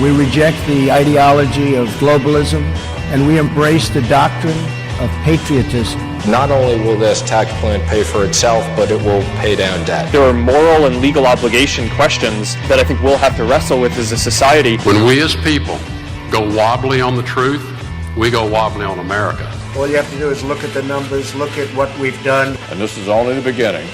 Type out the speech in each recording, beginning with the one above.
We reject the ideology of globalism, and we embrace the doctrine of patriotism. Not only will this tax plan pay for itself, but it will pay down debt. There are moral and legal obligation questions that I think we'll have to wrestle with as a society. When we as people go wobbly on the truth, we go wobbly on America. All you have to do is look at the numbers, look at what we've done. And this is only the beginning.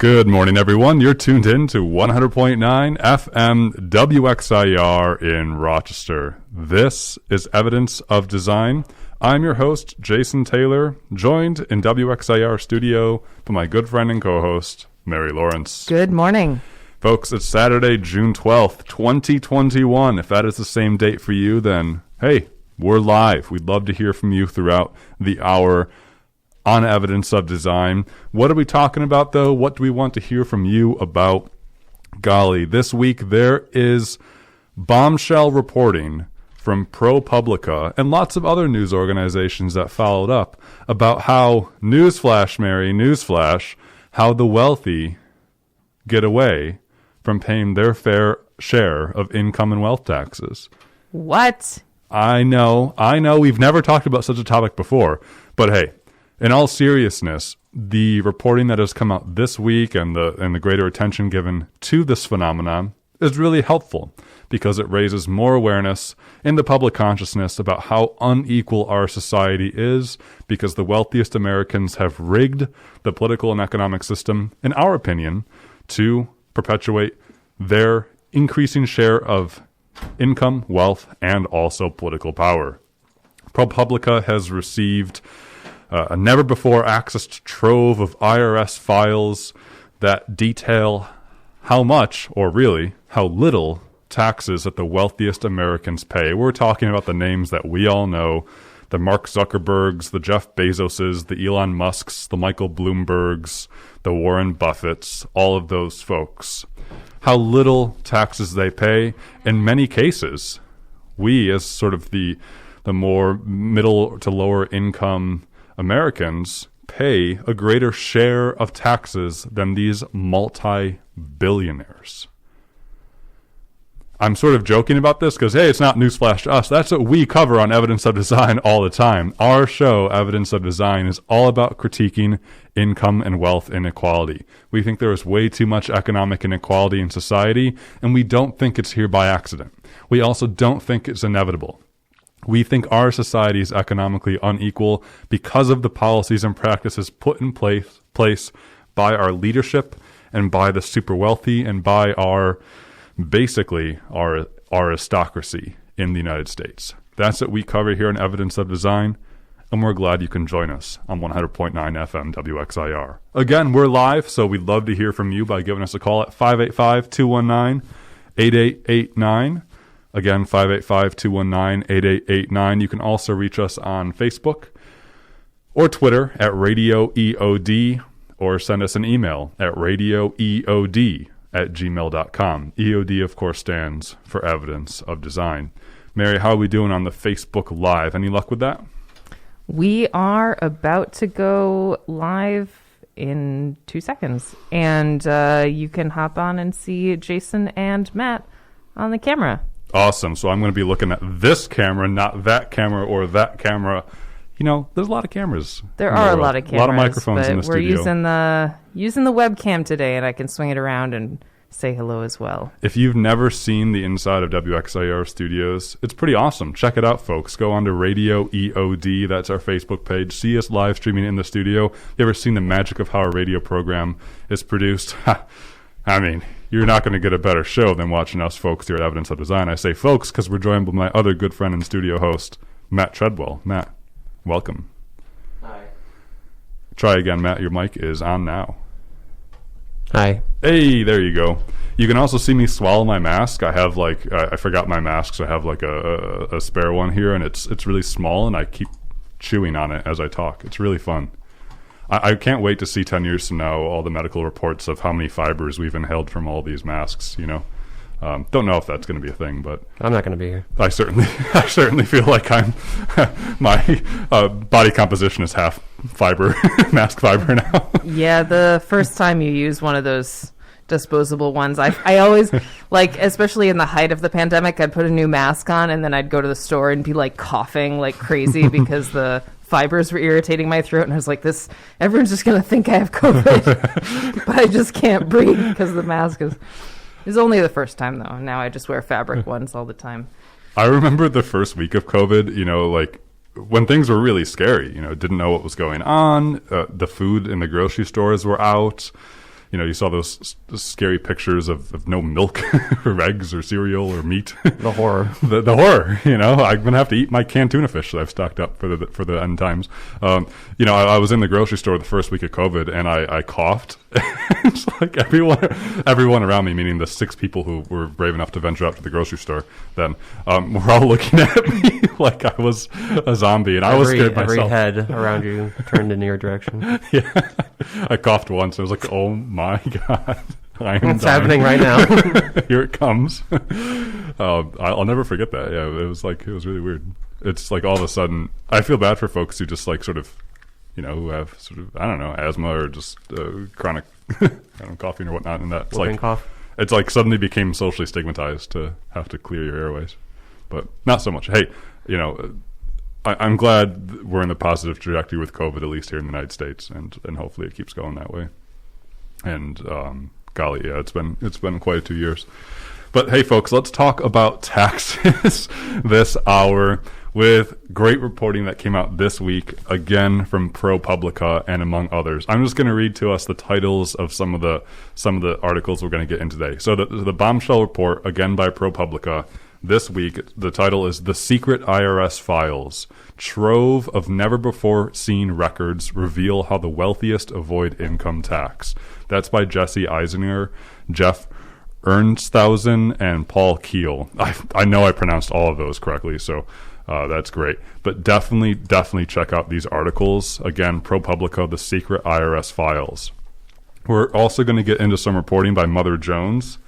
Good morning, everyone. You're tuned in to 100.9 FM WXIR in Rochester. This is Evidence of Design. I'm your host, Jason Taylor, joined in WXIR studio by my good friend and co-host, Mary Lawrence. Good morning. Folks, it's Saturday, June 12th, 2021. If that is the same date for you, then, hey, we're live. We'd love to hear from you throughout the hour on Evidence of Design. What are we talking about, though? What do we want to hear from you about? Golly, this week there is bombshell reporting from ProPublica and lots of other news organizations that followed up about how, newsflash, Mary, newsflash, how the wealthy get away from paying their fair share of income and wealth taxes. What? I know, we've never talked about such a topic before, but hey, in all seriousness, the reporting that has come out this week and the greater attention given to this phenomenon is really helpful because it raises more awareness in the public consciousness about how unequal our society is because the wealthiest Americans have rigged the political and economic system, in our opinion, to perpetuate their increasing share of income, wealth, and also political power. ProPublica has received a never-before-accessed trove of IRS files that detail how much, or really, how little taxes that the wealthiest Americans pay. We're talking about the names that we all know, the Mark Zuckerbergs, the Jeff Bezoses, the Elon Musks, the Michael Bloombergs, the Warren Buffetts, all of those folks. How little taxes they pay. In many cases, we, as sort of the more middle to lower income Americans, pay a greater share of taxes than these multi-billionaires. I'm sort of joking about this because, hey, it's not newsflash to us. That's what we cover on Evidence of Design all the time. Our show, Evidence of Design, is all about critiquing income and wealth inequality. We think there is way too much economic inequality in society, and we don't think it's here by accident. We also don't think it's inevitable. We think our society is economically unequal because of the policies and practices put in place by our leadership and by the super wealthy and by our aristocracy in the United States. That's what we cover here in Evidence of Design, and we're glad you can join us on 100.9 FM WXIR. Again, we're live, so we'd love to hear from you by giving us a call at 585-219-8889. Again, 585-219-8889. You can also reach us on Facebook or Twitter at Radio EOD, or send us an email at radioeod@gmail.com. EOD, of course, stands for Evidence of Design. Mary, how are we doing on the Facebook Live? Any luck with that? We are about to go live in 2 seconds, and you can hop on and see Jason and Matt on the camera. Awesome. So I'm going to be looking at this camera, not that camera or that camera. You know, there's a lot of cameras. There are a lot of cameras. A lot of microphones in the studio. We're using the webcam today, and I can swing it around and say hello as well. If you've never seen the inside of WXIR studios, it's pretty awesome. Check it out, folks. Go on to Radio EOD. That's our Facebook page. See us live streaming in the studio. You ever seen the magic of how a radio program is produced? I mean, you're not going to get a better show than watching us folks here at Evidence of Design. I say folks because we're joined by my other good friend and studio host, Matt Treadwell. Matt, welcome. Hi. Try again, Matt. Your mic is on now. Hi. Hey, there you go. You can also see me swallow my mask. I have I forgot my mask, so I have a spare one here, and it's really small, and I keep chewing on it as I talk. It's really fun. I can't wait to see 10 years from now all the medical reports of how many fibers we've inhaled from all these masks, Don't know if that's going to be a thing, but I'm not going to be here. I certainly feel like my body composition is half fiber, mask fiber now. Yeah, the first time you use one of those disposable ones, I always, especially in the height of the pandemic, I'd put a new mask on and then I'd go to the store and be coughing like crazy because the fibers were irritating my throat, and I was like, everyone's just going to think I have COVID, but I just can't breathe because the mask is only the first time, though. Now I just wear fabric ones all the time. I remember the first week of COVID, when things were really scary, didn't know what was going on. The food in the grocery stores were out. You saw those scary pictures of no milk or eggs or cereal or meat. The horror. The horror, I'm going to have to eat my canned tuna fish that I've stocked up for the end times. I was in the grocery store the first week of COVID, and I coughed. It's like everyone around me, meaning the 6 people who were brave enough to venture out to the grocery store then, were all looking at me like I was a zombie, and I was scared myself. Every head around you turned in your direction. Yeah. I coughed once. I was like, oh my God. It's happening right now. Here it comes. I'll never forget that. Yeah, it was really weird. It's like all of a sudden, I feel bad for folks who just who have asthma or just chronic coughing or whatnot. And that's cough. It's suddenly became socially stigmatized to have to clear your airways, but not so much. Hey, I'm glad we're in the positive trajectory with COVID, at least here in the United States, and hopefully it keeps going that way. And golly, yeah, it's been quite 2 years. But hey, folks, let's talk about taxes this hour with great reporting that came out this week, again from ProPublica and among others. I'm just going to read to us the titles of some of the articles we're going to get in today. So the bombshell report, again by ProPublica, this week, the title is "The Secret IRS Files. Trove of never-before-seen records reveal how the wealthiest avoid income tax." That's by Jesse Eisinger, Jeff Ernstthausen, and Paul Keel. I know I pronounced all of those correctly, so that's great. But definitely check out these articles. Again, ProPublica, The Secret IRS Files. We're also going to get into some reporting by Mother Jones.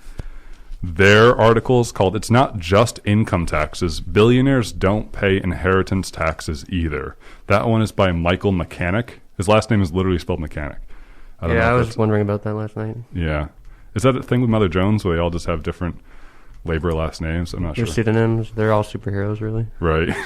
Their article is called "It's Not Just Income Taxes. Billionaires Don't Pay Inheritance Taxes Either." That one is by Michael Mechanic. His last name is literally spelled Mechanic. I was wondering about that last night. Yeah. Is that a thing with Mother Jones where they all just have different labor last names? I'm not sure. They're pseudonyms. They're all superheroes, really. Right.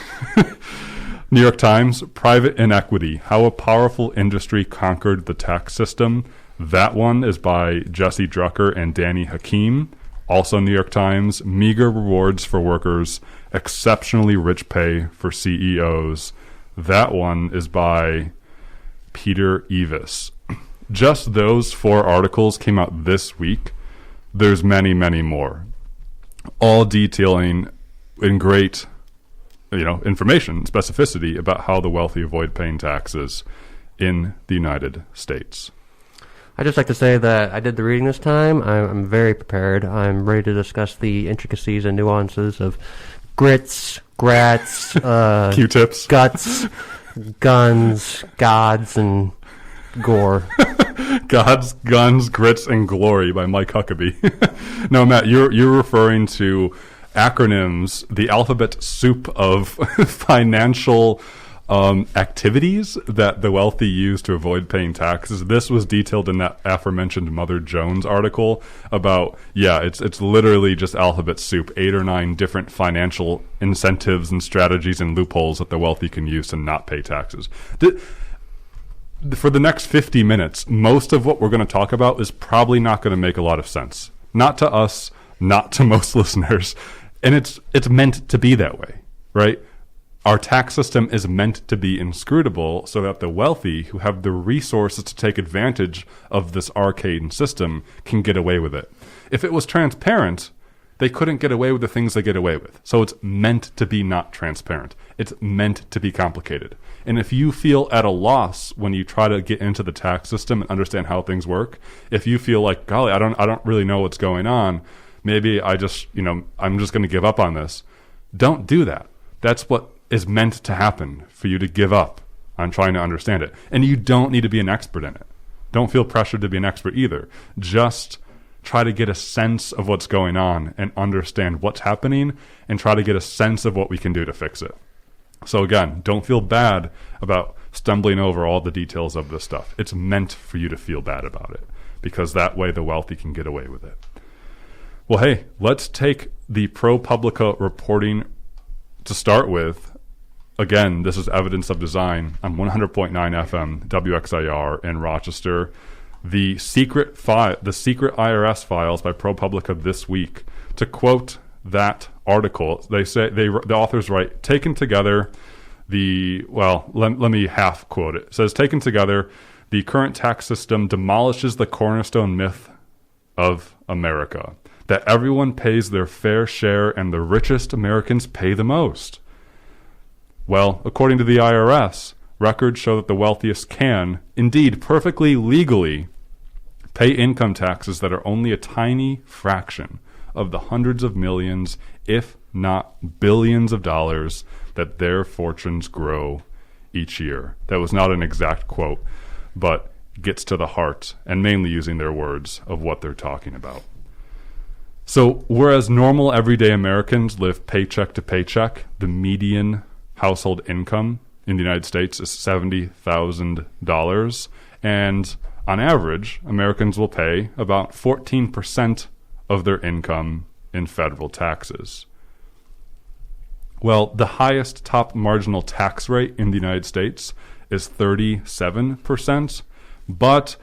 New York Times, "Private Inequity, How a Powerful Industry Conquered the Tax System." That one is by Jesse Drucker and Danny Hakim. Also New York Times, "Meager Rewards for Workers, Exceptionally Rich Pay for CEOs." That one is by Peter Evis. Just those 4 articles came out this week. There's many, many more, all detailing in great information, specificity about how the wealthy avoid paying taxes in the United States. I'd just like to say that I did the reading this time. I'm very prepared. I'm ready to discuss the intricacies and nuances of grits, grats, Q-tips, guts, guns, gods, and gore. Gods, Guns, Grits, and Glory by Mike Huckabee. No, Matt, you're referring to acronyms, the alphabet soup of financial activities that the wealthy use to avoid paying taxes. This was detailed in that aforementioned Mother Jones article about, it's literally just alphabet soup, 8 or 9 different financial incentives and strategies and loopholes that the wealthy can use to not pay taxes. For the next 50 minutes, most of what we're going to talk about is probably not going to make a lot of sense. Not to us, not to most listeners. And it's meant to be that way, right? Our tax system is meant to be inscrutable so that the wealthy who have the resources to take advantage of this arcane system can get away with it. If it was transparent, they couldn't get away with the things they get away with. So it's meant to be not transparent. It's meant to be complicated. And if you feel at a loss when you try to get into the tax system and understand how things work, if you feel like, golly, I don't really know what's going on, maybe I'm just going to give up on this. Don't do that. That's what is meant to happen, for you to give up on trying to understand it. And you don't need to be an expert in it. Don't feel pressured to be an expert either. Just try to get a sense of what's going on and understand what's happening, and try to get a sense of what we can do to fix it. So again, don't feel bad about stumbling over all the details of this stuff. It's meant for you to feel bad about it, because that way the wealthy can get away with it. Well, hey, let's take the ProPublica reporting to start with. Again, this is Evidence of Design on 100.9 FM WXIR in Rochester. The secret IRS files by ProPublica this week. To quote that article, they say the authors write, taken together, let me half quote it. It says, taken together, the current tax system demolishes the cornerstone myth of America, that everyone pays their fair share and the richest Americans pay the most. Well, according to the IRS, records show that the wealthiest can, indeed perfectly legally, pay income taxes that are only a tiny fraction of the hundreds of millions, if not billions of dollars that their fortunes grow each year. That was not an exact quote, but gets to the heart, and mainly using their words, of what they're talking about. So whereas normal everyday Americans live paycheck to paycheck, the median household income in the United States is $70,000, and on average, Americans will pay about 14% of their income in federal taxes. Well, the highest top marginal tax rate in the United States is 37%, but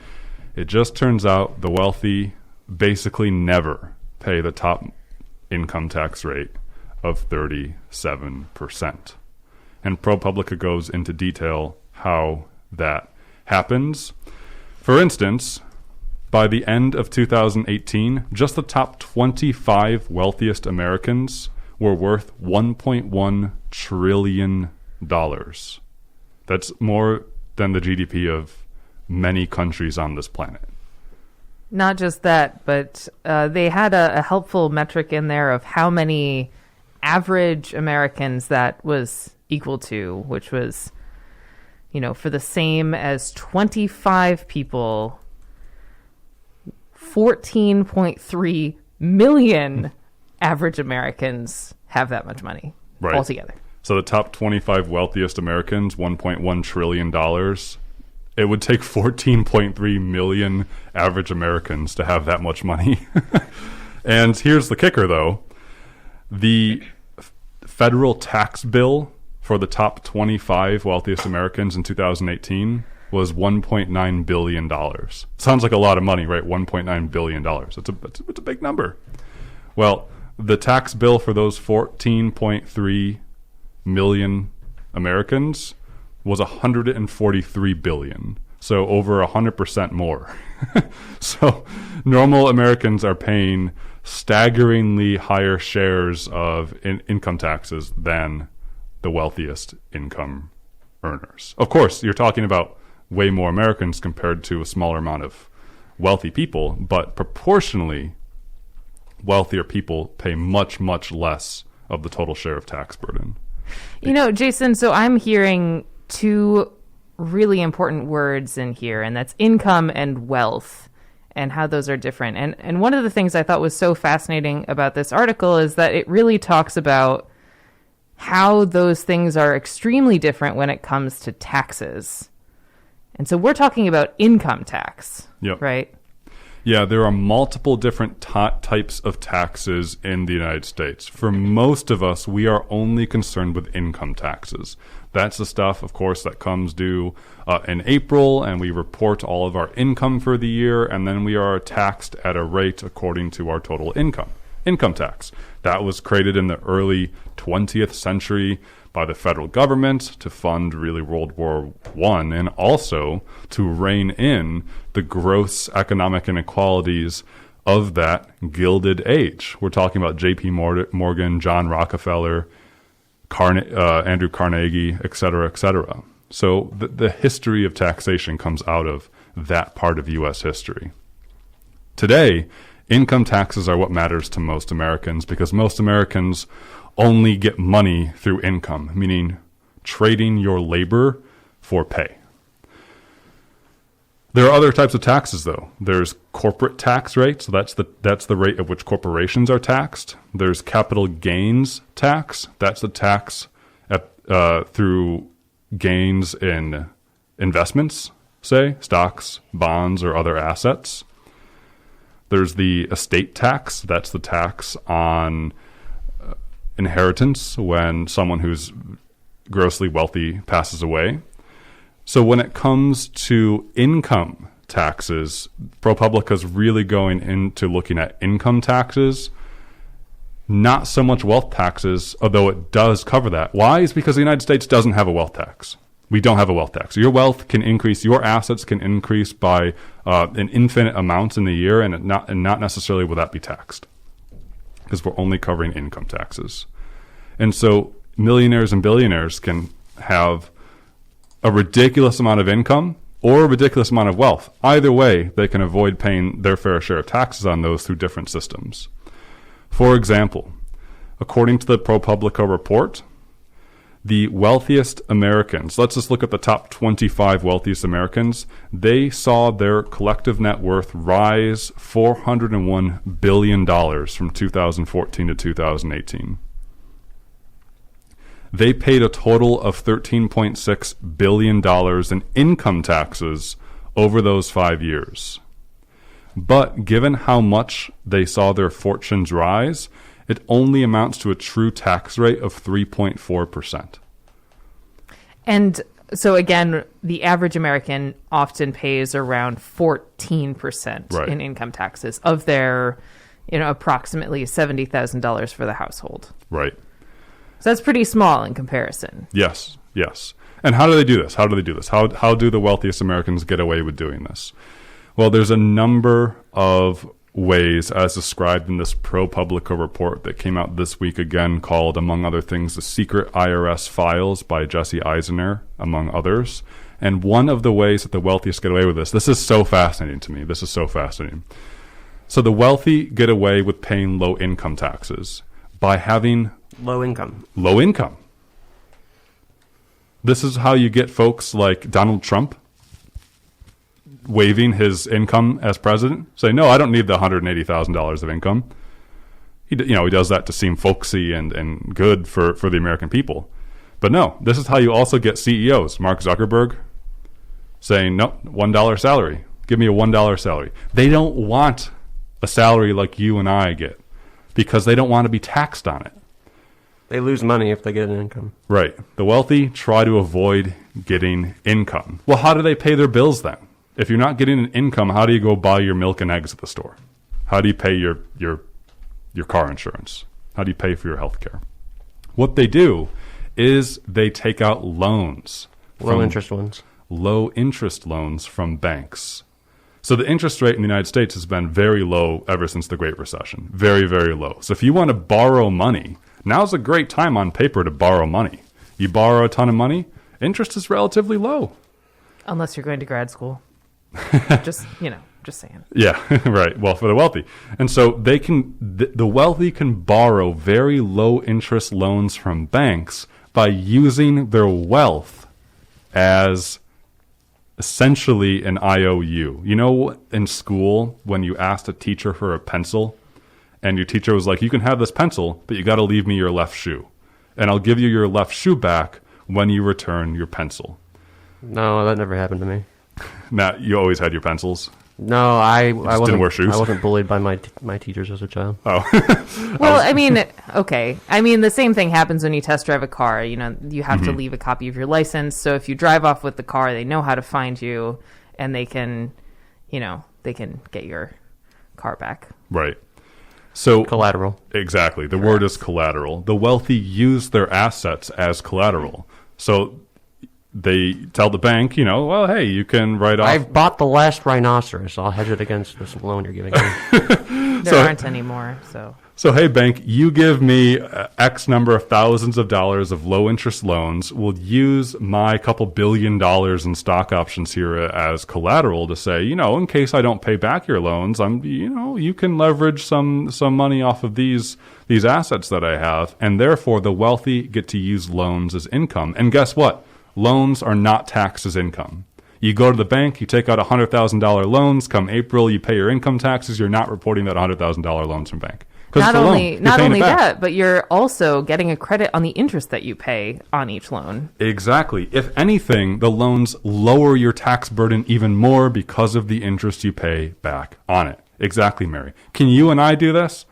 it just turns out the wealthy basically never pay the top income tax rate of 37%. And ProPublica goes into detail how that happens. For instance, by the end of 2018, just the top 25 wealthiest Americans were worth $1.1 trillion. That's more than the GDP of many countries on this planet. Not just that, but they had a helpful metric in there of how many average Americans that was equal to, which was, for the same as 25 people, 14.3 million average Americans have that much money altogether. So the top 25 wealthiest Americans, $1.1 trillion. It would take 14.3 million average Americans to have that much money. And here's the kicker, though. The federal tax bill for the top 25 wealthiest Americans in 2018 was $1.9 billion. Sounds like a lot of money, right? $1.9 billion. It's a big number. Well, the tax bill for those 14.3 million Americans was $143 billion. So over 100% more. So normal Americans are paying staggeringly higher shares of income taxes than the wealthiest income earners. Of course, you're talking about way more Americans compared to a smaller amount of wealthy people, but proportionally, wealthier people pay much, much less of the total share of tax burden. Jason, so I'm hearing two really important words in here, and that's income and wealth, and how those are different. And one of the things I thought was so fascinating about this article is that it really talks about how those things are extremely different when it comes to taxes. And so we're talking about income tax, right? Yeah, there are multiple different types of taxes in the United States. For most of us, we are only concerned with income taxes. That's the stuff, of course, that comes due in April, and we report all of our income for the year, and then we are taxed at a rate according to our total income. Income tax. That was created in the early 20th century by the federal government to fund really World War I, and also to rein in the gross economic inequalities of that Gilded Age. We're talking about J.P. Morgan, John Rockefeller, Andrew Carnegie, et cetera, et cetera. So the history of taxation comes out of that part of U.S. history. Today, income taxes are what matters to most Americans because most Americans only get money through income, meaning trading your labor for pay. There are other types of taxes, though. There's corporate tax rate, so that's the rate at which corporations are taxed. There's capital gains tax. That's the tax through gains in investments, say, stocks, bonds, or other assets. There's the estate tax. That's the tax on inheritance when someone who's grossly wealthy passes away. So when it comes to income taxes, ProPublica is really going into looking at income taxes, not so much wealth taxes, although it does cover that. Why? Is because the United States doesn't have a wealth tax. We don't have a wealth tax. Your wealth can increase, your assets can increase by an infinite amount in the year, and not necessarily will that be taxed, because we're only covering income taxes. And so millionaires and billionaires can have a ridiculous amount of income or a ridiculous amount of wealth. Either way, they can avoid paying their fair share of taxes on those through different systems. For example, according to the ProPublica report, the wealthiest Americans, let's just look at the top 25 wealthiest Americans, they saw their collective net worth rise $401 billion from 2014 to 2018. They paid a total of $13.6 billion in income taxes over those 5 years. But given how much they saw their fortunes rise, it only amounts to a true tax rate of 3.4%. And so again, the average American often pays around 14% in income taxes of their, approximately $70,000 for the household. Right. So that's pretty small in comparison. Yes. And how do they do this? How do the wealthiest Americans get away with doing this? Well, there's a number of ways as described in this ProPublica report that came out this week again, called, among other things, The Secret IRS Files by Jesse Eisner, among others. And one of the ways that the wealthiest get away with this is so fascinating to me. This is so fascinating. So the wealthy get away with paying low income taxes by having Low income. This is how you get folks like Donald Trump waiving his income as president. Say, no, I don't need the $180,000 of income. He does that to seem folksy and good for the American people. But no, this is how you also get CEOs. Mark Zuckerberg saying, no, $1 salary. Give me a $1 salary. They don't want a salary like you and I get because they don't want to be taxed on it. They lose money if they get an income. Right. The wealthy try to avoid getting income. Well, how do they pay their bills then? If you're not getting an income, how do you go buy your milk and eggs at the store? How do you pay your car insurance? How do you pay for your health care? What they do is they take out loans. Low interest loans from banks. So the interest rate in the United States has been very low ever since the Great Recession. Very, very low. So if you want to borrow money, now's a great time on paper to borrow money. You borrow a ton of money, interest is relatively low. Unless you're going to grad school. Just saying. Yeah, right. Well, for the wealthy. And so the wealthy can borrow very low interest loans from banks by using their wealth as essentially an IOU. In school, when you asked a teacher for a pencil, and your teacher was like, you can have this pencil, but you got to leave me your left shoe. And I'll give you your left shoe back when you return your pencil. No, that never happened to me. Matt, you always had your pencils? No, I wasn't, didn't wear shoes? I wasn't bullied by my teachers as a child. Oh. Well, okay. The same thing happens when you test drive a car. You have to leave a copy of your license. So if you drive off with the car, they know how to find you, and they can get your car back. Right. So collateral. Exactly. The word is collateral. The wealthy use their assets as collateral. So they tell the bank, well, hey, you can write off. I've bought the last rhinoceros. I'll hedge it against this loan you're giving me. There aren't any more, so. So, hey, bank, you give me X number of thousands of dollars of low-interest loans. We'll use my couple $1 billion in stock options here as collateral to say, in case I don't pay back your loans, you can leverage some money off of these assets that I have, and therefore the wealthy get to use loans as income. And guess what? Loans are not taxed as income. You go to the bank, you take out $100,000 loans. Come April, you pay your income taxes. You're not reporting that $100,000 loans from bank. Not only that, but you're also getting a credit on the interest that you pay on each loan. Exactly. If anything, the loans lower your tax burden even more because of the interest you pay back on it. Exactly, Mary. Can you and I do this?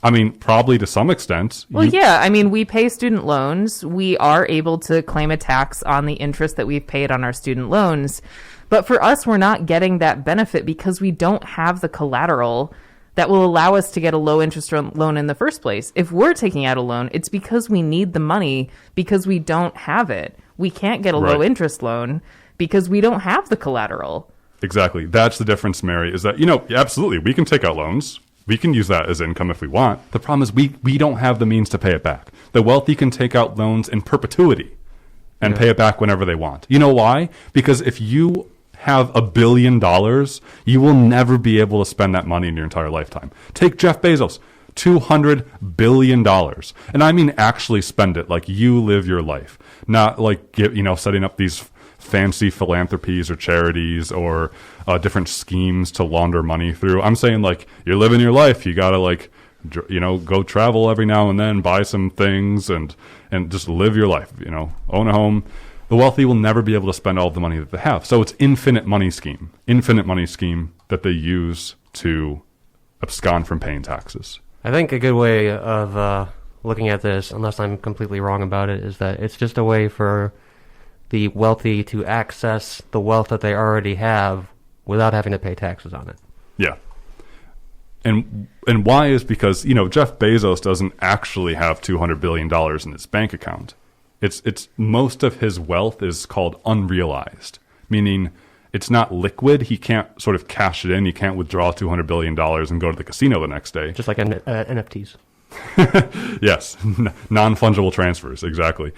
I mean, probably to some extent. Well, yeah. I mean, we pay student loans. We are able to claim a tax on the interest that we've paid on our student loans. But for us, we're not getting that benefit because we don't have the collateral that will allow us to get a low interest loan in the first place. If we're taking out a loan, it's because we need the money because we don't have it. We can't get a low interest loan because we don't have the collateral. Exactly. That's the difference, Mary, is that, absolutely, we can take out loans. We can use that as income if we want. The problem is we don't have the means to pay it back. The wealthy can take out loans in perpetuity and pay it back whenever they want. You know why? Because if you have $1 billion, you will never be able to spend that money in your entire lifetime. Take Jeff Bezos, $200 billion. And I mean actually spend it like you live your life. Not like, setting up these fancy philanthropies or charities or different schemes to launder money through. I'm saying like you're living your life. You got to go travel every now and then, buy some things and just live your life, own a home. The wealthy will never be able to spend all of the money that they have. So it's infinite money scheme that they use to abscond from paying taxes. I think a good way of looking at this, unless I'm completely wrong about it, is that it's just a way for the wealthy to access the wealth that they already have without having to pay taxes on it. Yeah. And why is because, Jeff Bezos doesn't actually have $200 billion in his bank account. It's most of his wealth is called unrealized, meaning it's not liquid. He can't sort of cash it in. He can't withdraw $200 billion and go to the casino the next day. Just like NFTs. Yes. Non-fungible transfers. Exactly.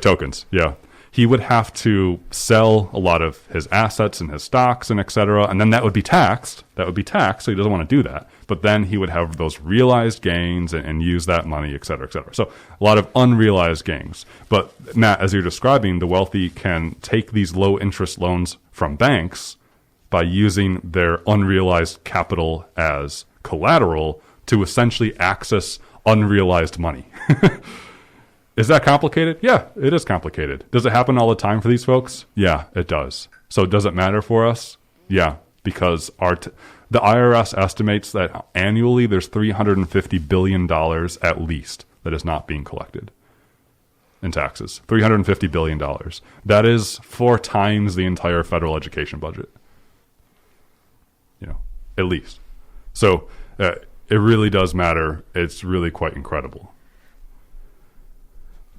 Tokens. Yeah. He would have to sell a lot of his assets and his stocks and et cetera, and then that would be taxed. So he doesn't want to do that. But then he would have those realized gains and use that money, et cetera, et cetera. So a lot of unrealized gains. But Matt, as you're describing, the wealthy can take these low interest loans from banks by using their unrealized capital as collateral to essentially access unrealized money. Is that complicated? Yeah, it is complicated. Does it happen all the time for these folks? Yeah, it does. So does it matter for us? Yeah, because the IRS estimates that annually there's $350 billion at least that is not being collected in taxes. $350 billion. That is 4 times the entire federal education budget. At least. So it really does matter. It's really quite incredible.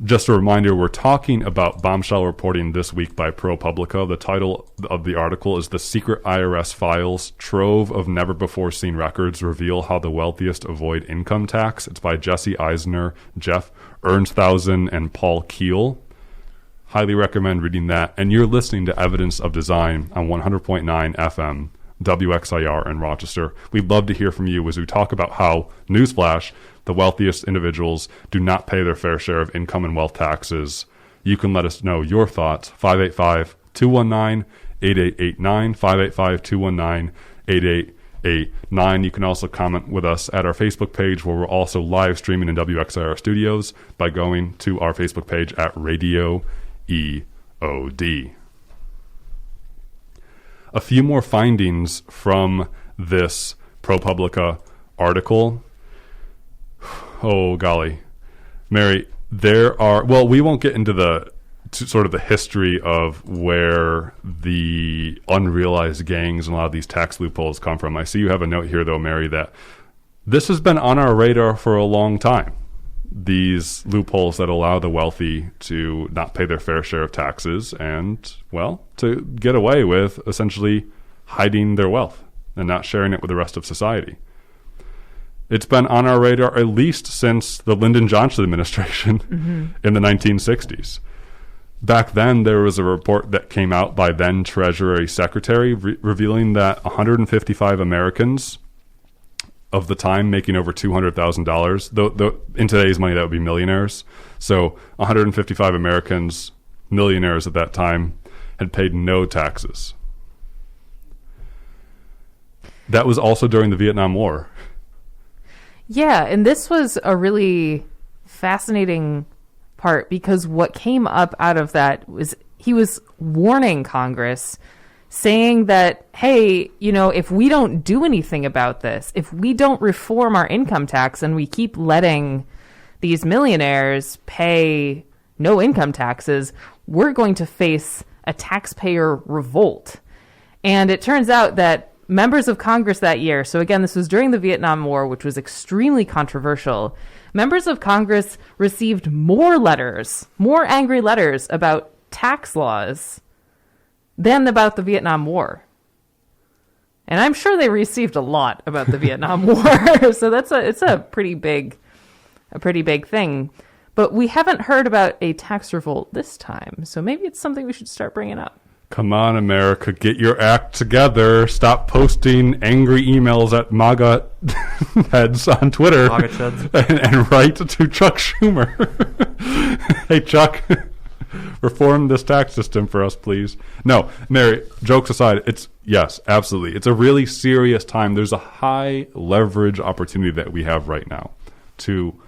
Just a reminder, we're talking about bombshell reporting this week by ProPublica. The title of the article is "The Secret IRS Files, Trove of Never-Before-Seen Records Reveal How the Wealthiest Avoid Income Tax." It's by Jesse Eisner, Jeff Ernsthausen, and Paul Keel. Highly recommend reading that. And you're listening to Evidence of Design on 100.9 FM, WXIR in Rochester. We'd love to hear from you as we talk about how, newsflash, the wealthiest individuals do not pay their fair share of income and wealth taxes. You can let us know your thoughts. 585-219-8889, 585-219-8889. You can also comment with us at our Facebook page, where we're also live streaming in WXIR studios by going to our Facebook page at Radio EOD. A few more findings from this ProPublica article. Oh, golly. Mary, we won't get into the history of where the unrealized gains and a lot of these tax loopholes come from. I see you have a note here, though, Mary, that this has been on our radar for a long time. these loopholes that allow the wealthy to not pay their fair share of taxes and, well, to get away with essentially hiding their wealth and not sharing it with the rest of society. It's been on our radar at least since the Lyndon Johnson administration in the 1960s. Back then, there was a report that came out by then Treasury Secretary revealing that 155 Americans of the time making over $200,000, though in today's money that would be millionaires. So 155 Americans, millionaires at that time, had paid no taxes. That was also during the Vietnam War. Yeah, and this was a really fascinating part because what came up out of that was he was warning Congress, saying that, hey, you know, if we don't do anything about this, if we don't reform our income tax and we keep letting these millionaires pay no income taxes, we're going to face a taxpayer revolt. And it turns out that members of Congress that year, so again, this was during the Vietnam War, which was extremely controversial, members of Congress received more letters, more angry letters about tax laws than about the Vietnam War. And I'm sure they received a lot about the Vietnam War. So it's a pretty big thing. But we haven't heard about a tax revolt this time. So maybe it's something we should start bringing up. Come on, America, get your act together. Stop posting angry emails at MAGA heads on Twitter and write to Chuck Schumer. Hey, Chuck, reform this tax system for us, please. No, Mary, jokes aside, yes, absolutely. It's a really serious time. There's a high leverage opportunity that we have right now to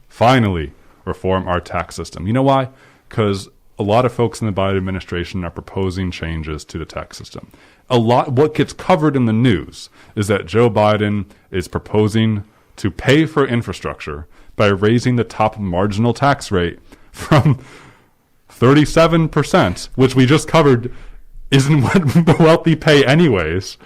finally reform our tax system. You know why? Because a lot of folks in the Biden administration are proposing changes to the tax system. What gets covered in the news is that Joe Biden is proposing to pay for infrastructure by raising the top marginal tax rate from 37%, which we just covered isn't what the wealthy pay anyways,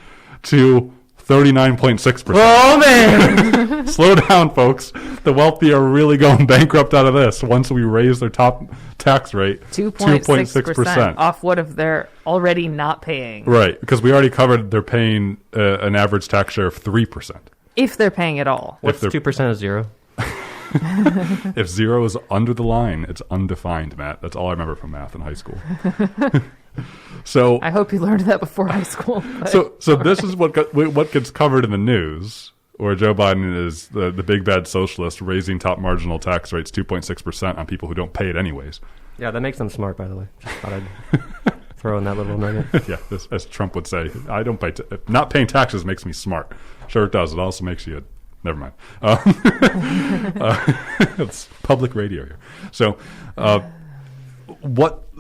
to 39.6%. Oh, man! Slow down, folks. The wealthy are really going bankrupt out of this once we raise their top tax rate 2.6% off what they're already not paying. Right, because we already covered they're paying an average tax share of 3%. If they're paying at all. What's 2% of zero? If zero is under the line, it's undefined, Matt. That's all I remember from math in high school. So I hope you learned that before high school. So this is what gets covered in the news, where Joe Biden is the big bad socialist raising top marginal tax rates 2.6% on people who don't pay it anyways. Yeah, that makes them smart, by the way. Just thought I'd throw in that little nugget. Yeah, as Trump would say, I don't pay. Not paying taxes makes me smart. Sure, it does. It also makes you. Never mind. It's public radio here. So,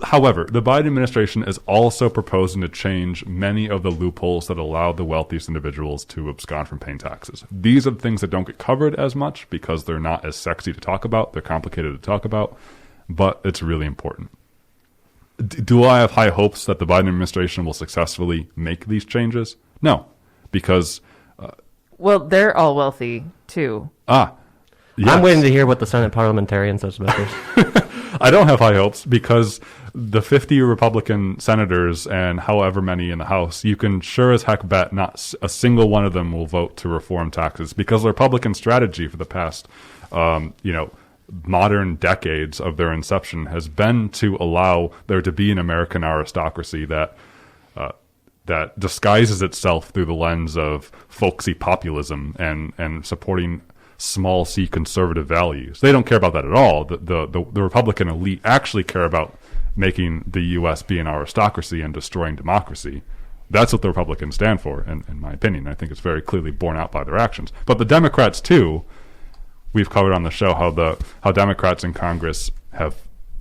however, the Biden administration is also proposing to change many of the loopholes that allow the wealthiest individuals to abscond from paying taxes. These are the things that don't get covered as much because they're not as sexy to talk about. They're complicated to talk about, but it's really important. Do I have high hopes that the Biden administration will successfully make these changes? No, because... well, they're all wealthy, too. Yes. I'm waiting to hear what the Senate parliamentarian says about this. I don't have high hopes because the 50 Republican senators and however many in the House, you can sure as heck bet not a single one of them will vote to reform taxes because the Republican strategy for the past, modern decades of their inception has been to allow there to be an American aristocracy that disguises itself through the lens of folksy populism and supporting small c conservative values. They don't care about that at all. The Republican elite actually care about making the U.S. be an aristocracy and destroying democracy. That's what the Republicans stand for, in my opinion. I think it's very clearly borne out by their actions. But the Democrats, too, we've covered on the show how Democrats in Congress have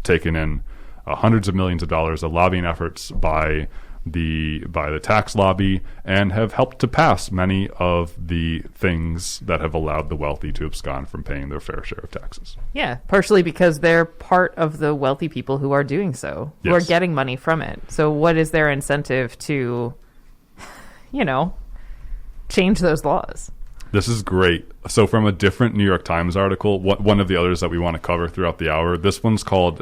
taken in hundreds of millions of dollars of lobbying efforts by the tax lobby and have helped to pass many of the things that have allowed the wealthy to abscond from paying their fair share of taxes. Yeah, partially because they're part of the wealthy people who are doing so, who are getting money from it. So what is their incentive to, change those laws? This is great. So from a different New York Times article, one of the others that we want to cover throughout the hour, this one's called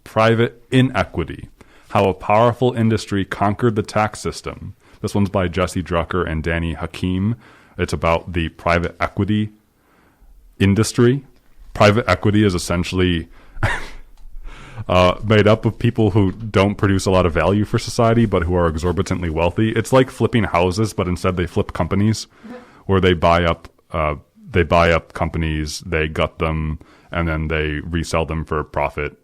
Private Inequity, How a Powerful Industry Conquered the Tax System. This one's by Jesse Drucker and Danny Hakim. It's about the private equity industry. Private equity is essentially made up of people who don't produce a lot of value for society, but who are exorbitantly wealthy. It's like flipping houses, but instead they flip companies, where they buy up companies, they gut them, and then they resell them for profit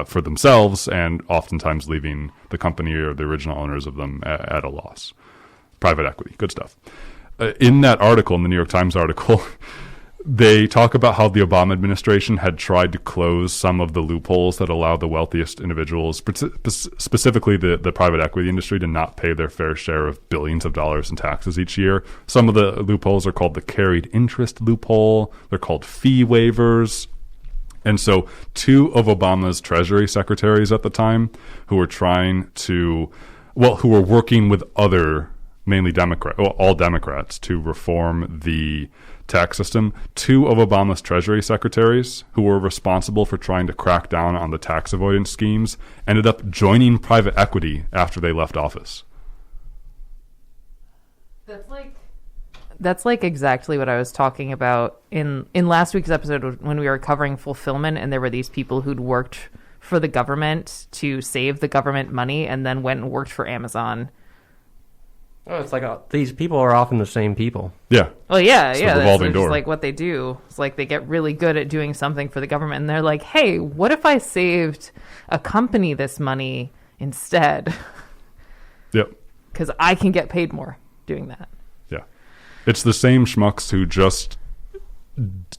for themselves, and oftentimes leaving the company or the original owners of them at a loss. Private equity, good stuff. In that article, in the New York Times article, they talk about how the Obama administration had tried to close some of the loopholes that allow the wealthiest individuals, specifically the private equity industry, to not pay their fair share of billions of dollars in taxes each year. Some of the loopholes are called the carried interest loophole. They're called fee waivers. And so two of Obama's Treasury secretaries at the time, who were who were working with other, mainly all Democrats, to reform the tax system. Two of Obama's Treasury secretaries, who were responsible for trying to crack down on the tax avoidance schemes, ended up joining private equity after they left office. That's like exactly what I was talking about in last week's episode when we were covering fulfillment, and there were these people who'd worked for the government to save the government money and then went and worked for Amazon. Oh, it's like these people are often the same people. Yeah. Well, yeah. It's That's just like what they do. It's like they get really good at doing something for the government, and they're like, hey, what if I saved a company this money instead? Yep. Because I can get paid more doing that. Yeah. It's the same schmucks who just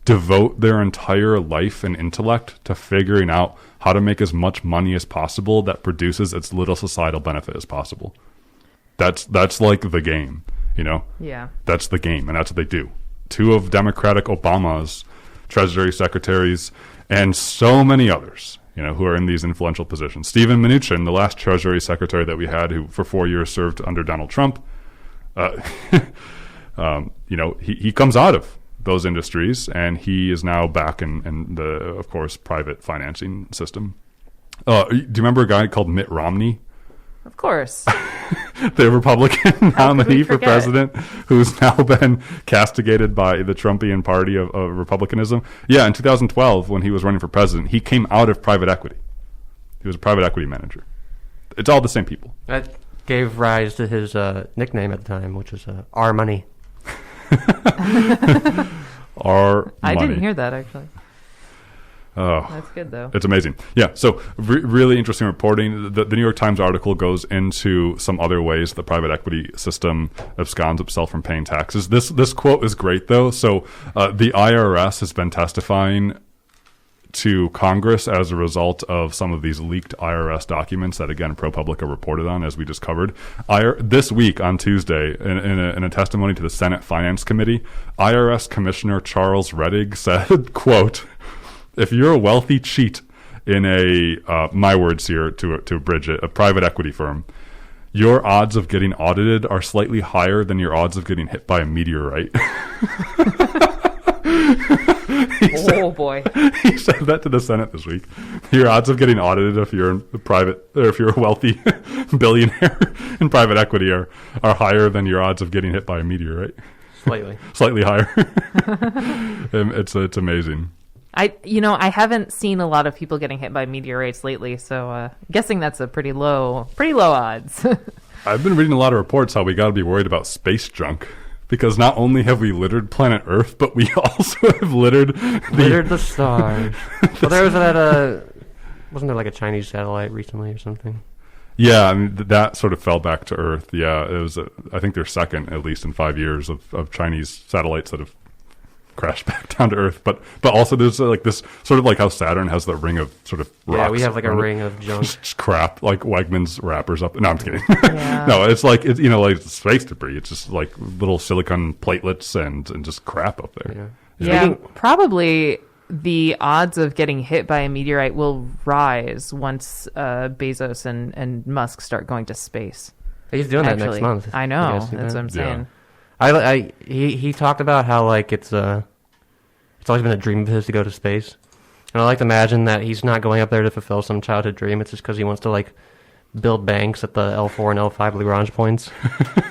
devote their entire life and intellect to figuring out how to make as much money as possible that produces as little societal benefit as possible. That's like the game, you know? Yeah. That's the game, and that's what they do. Two of Democratic Obama's Treasury secretaries and so many others, you know, who are in these influential positions. Steven Mnuchin, the last Treasury secretary that we had, who for 4 years served under Donald Trump, you know, he comes out of those industries, and he is now back in the, of course, private financing system. Do you remember a guy called Mitt Romney? Of course. The Republican nominee for president, who's now been castigated by the Trumpian party of Republicanism. Yeah, in 2012, when he was running for president, he came out of private equity. He was a private equity manager. It's all the same people. That gave rise to his nickname at the time, which was R Money. R Money. I didn't hear that, actually. Oh, that's good, though. It's amazing. Yeah, so really interesting reporting. The New York Times article goes into some other ways the private equity system absconds itself from paying taxes. This quote is great, though. So the IRS has been testifying to Congress as a result of some of these leaked IRS documents that, again, ProPublica reported on, as we just covered. This week, on Tuesday, in a testimony to the Senate Finance Committee, IRS Commissioner Charles Rettig said, quote, "If you're a wealthy cheat in my words here to abridge it, a private equity firm, your odds of getting audited are slightly higher than your odds of getting hit by a meteorite." Boy. He said that to the Senate this week. Your odds of getting audited if you're a wealthy billionaire in private equity are higher than your odds of getting hit by a meteorite. Slightly higher. It's amazing. I haven't seen a lot of people getting hit by meteorites lately, so guessing that's a pretty low odds. I've been reading a lot of reports how we got to be worried about space junk, because not only have we littered planet Earth, but we also have littered the stars. Well, there was that wasn't there like a Chinese satellite recently or something? Yeah, I mean, that sort of fell back to Earth. Yeah, it was I think their second, at least in 5 years, of Chinese satellites that have crashed back down to Earth, but also there's like this sort of like how Saturn has the ring of sort of rocks. Yeah, we have like a ring of junk, just crap, like Wegmans wrappers up. No, I'm just kidding. Yeah. No, it's like like space debris. It's just like little silicon platelets and just crap up there. Yeah, probably the odds of getting hit by a meteorite will rise once Bezos and Musk start going to space. He's doing that next month. I know. That's what I'm saying. He talked about how like it's always been a dream of his to go to space, and I like to imagine that he's not going up there to fulfill some childhood dream. It's just because he wants to like build banks at the L4 and L5 Lagrange points.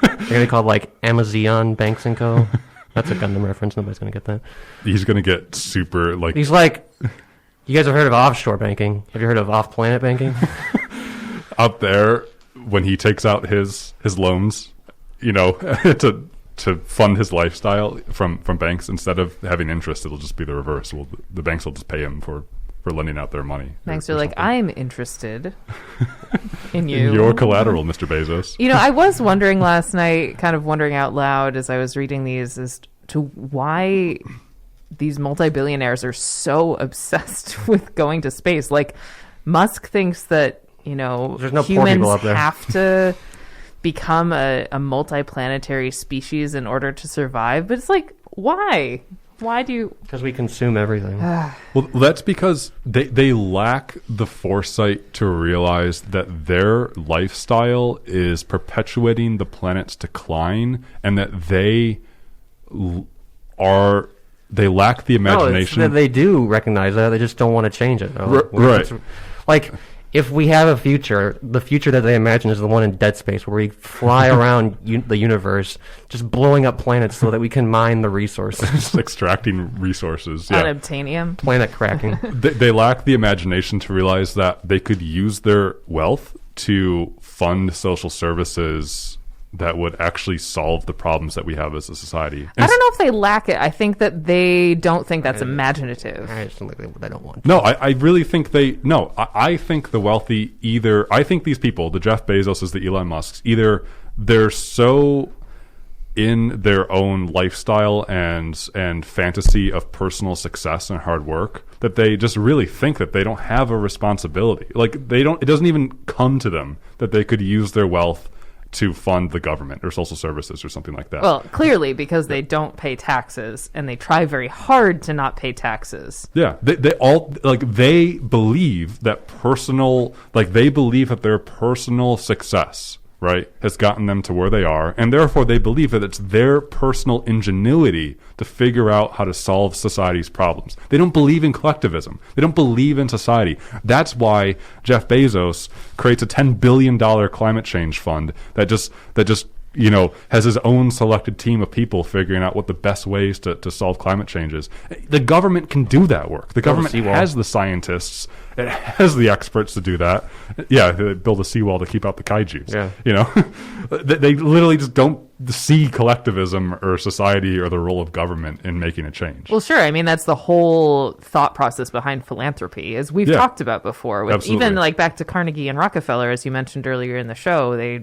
They're gonna be called like Amazion Banks and Co. That's a Gundam reference. Nobody's gonna get that. He's gonna get super like. He's like, you guys have heard of offshore banking? Have you heard of off-planet banking? Out there when he takes out his loans, to fund his lifestyle from banks, instead of having interest, it'll just be the reverse. Well, the banks will just pay him for lending out their money. Banks are like, something. I'm interested in you. In your collateral, Mr. Bezos. I was wondering last night, kind of wondering out loud as I was reading these, as to why these multi-billionaires are so obsessed with going to space. Like, Musk thinks that, there's no humans poor people up there. have to become a multi-planetary species in order to survive. But it's like, why? Why do you... Because we consume everything. Well, that's because they lack the foresight to realize that their lifestyle is perpetuating the planet's decline, and that they lack the imagination. No, they do recognize that. They just don't want to change it. Right. Like, if we have a future, the future that they imagine is the one in Dead Space, where we fly around the universe, just blowing up planets so that we can mine the resources. Extracting resources. Yeah. Unobtainium. Planet cracking. They lack the imagination to realize that they could use their wealth to fund social services that would actually solve the problems that we have as a society. I don't know if they lack it. I think that they don't think that's imaginative. I just think they don't want to. No, I really think I think the wealthy I think these people, the Jeff Bezoses, the Elon Musks, either they're so in their own lifestyle and fantasy of personal success and hard work that they just really think that they don't have a responsibility. Like, it doesn't even come to them that they could use their wealth to fund the government or social services or something like that. Well, clearly, because they don't pay taxes, and they try very hard to not pay taxes. Yeah, they believe that their personal success, right, has gotten them to where they are, and therefore they believe that it's their personal ingenuity to figure out how to solve society's problems. They don't believe in collectivism. They don't believe in society. That's why Jeff Bezos creates a $10 billion climate change fund that just has his own selected team of people figuring out what the best ways to solve climate change is. The government can do that work. The government has the scientists. It has the experts to do that. Yeah, they build a seawall to keep out the kaijus. Yeah. They literally just don't see collectivism or society or the role of government in making a change. Well, sure. I mean, that's the whole thought process behind philanthropy, as we've talked about before. With even like back to Carnegie and Rockefeller, as you mentioned earlier in the show,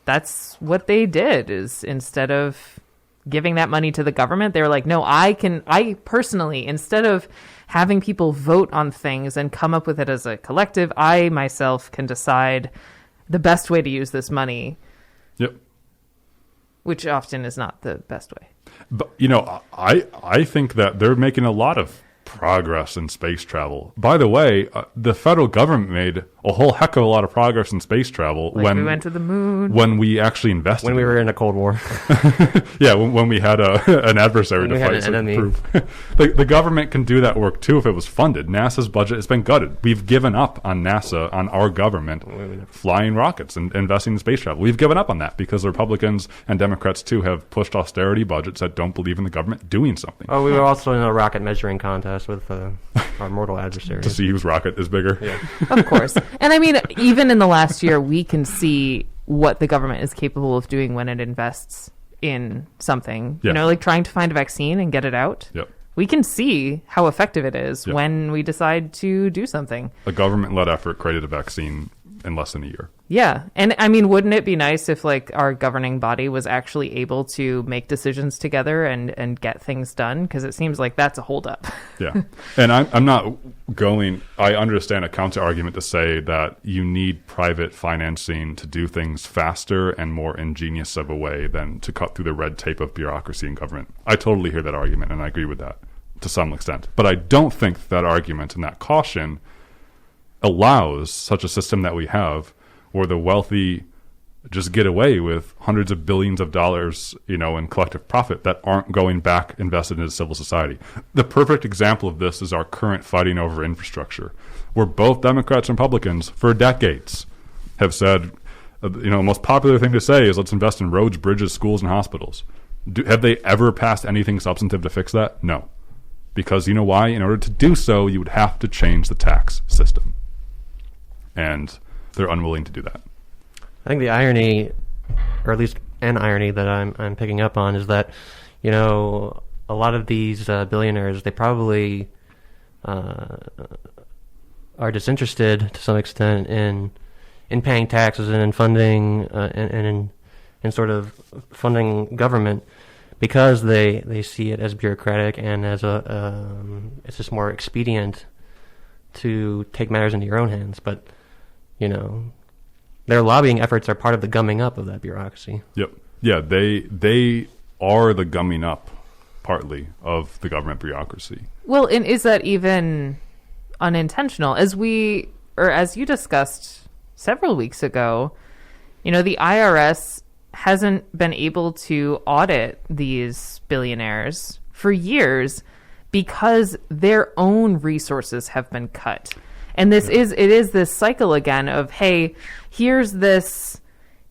that's what they did, is instead of giving that money to the government, they were like, no, I personally, instead of having people vote on things and come up with it as a collective, I myself can decide the best way to use this money. Yep. Which often is not the best way. But, I think that they're making a lot of progress in space travel. By the way, the federal government made a whole heck of a lot of progress in space travel when we went to the moon, when we actually invested. When we were in a Cold War. Yeah, when we had an adversary to fight. The government can do that work too if it was funded. NASA's budget has been gutted. We've given up on NASA, on our government, flying rockets and investing in space travel. We've given up on that because the Republicans and Democrats too have pushed austerity budgets that don't believe in the government doing something. Oh, we were also in a rocket measuring contest with our mortal adversary. To see whose rocket is bigger. Yeah. Of course. And I mean, even in the last year, we can see what the government is capable of doing when it invests in something. Yeah. Like trying to find a vaccine and get it out. Yep. We can see how effective it is when we decide to do something. A government-led effort created a vaccine in less than a year. Yeah. And I mean, wouldn't it be nice if like our governing body was actually able to make decisions together and get things done? Because it seems like that's a holdup. Yeah. And I'm not I understand a counter argument to say that you need private financing to do things faster and more ingenious of a way than to cut through the red tape of bureaucracy and government. I totally hear that argument, and I agree with that to some extent. But I don't think that argument and that caution allows such a system that we have where the wealthy just get away with hundreds of billions of dollars, in collective profit that aren't going back invested into civil society. The perfect example of this is our current fighting over infrastructure, where both Democrats and Republicans for decades have said, the most popular thing to say is let's invest in roads, bridges, schools, and hospitals. Have they ever passed anything substantive to fix that? No. Because you know why? In order to do so, you would have to change the tax system. And they're unwilling to do that. I think the irony, or at least an irony that I'm picking up on, is that, a lot of these billionaires, they probably are disinterested to some extent in paying taxes and in funding and in sort of funding government, because they see it as bureaucratic and as it's just more expedient to take matters into your own hands. But their lobbying efforts are part of the gumming up of that bureaucracy. Yep. Yeah, they are the gumming up, partly, of the government bureaucracy. Well, and is that even unintentional? As you discussed several weeks ago, the IRS hasn't been able to audit these billionaires for years because their own resources have been cut. And it is this cycle again of, hey, here's this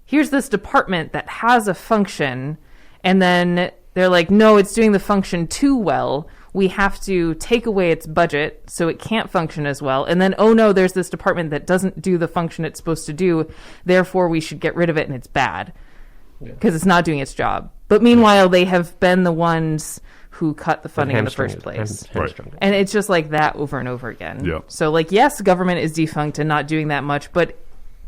department that has a function, and then they're like, no, it's doing the function too well. We have to take away its budget so it can't function as well. And then, oh no, there's this department that doesn't do the function it's supposed to do. Therefore, we should get rid of it, and it's bad because it's not doing its job. But meanwhile, they have been the ones who cut the funding in the first place. And it's just like that over and over again. Yeah. So yes, government is defunct and not doing that much, but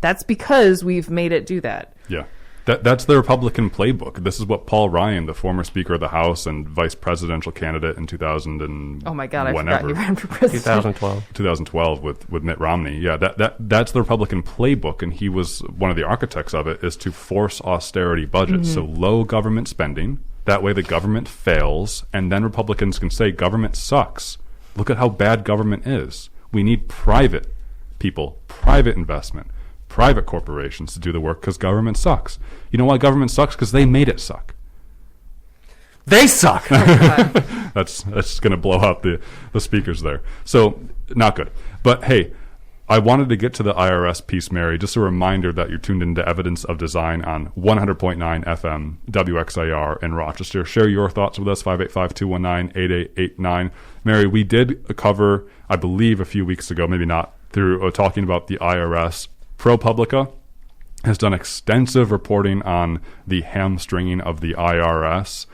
that's because we've made it do that. Yeah. That's the Republican playbook. This is what Paul Ryan, the former Speaker of the House and vice presidential candidate in 2000 and oh my God, I forgot he ran for president. 2012 with Mitt Romney. Yeah, that's the Republican playbook, and he was one of the architects of it, is to force austerity budgets, so low government spending. That way the government fails, and then Republicans can say government sucks. Look at how bad government is. We need private people, private investment, private corporations to do the work because government sucks. You know why government sucks? Because they made it suck. They suck. That's going to blow out the speakers there. So not good. But hey, I wanted to get to the IRS piece, Mary. Just a reminder that you're tuned into Evidence of Design on 100.9 FM WXIR in Rochester. Share your thoughts with us, 585-219-8889. Mary, we did cover, I believe, a few weeks ago, maybe not, through talking about the IRS. ProPublica has done extensive reporting on the hamstringing of the IRS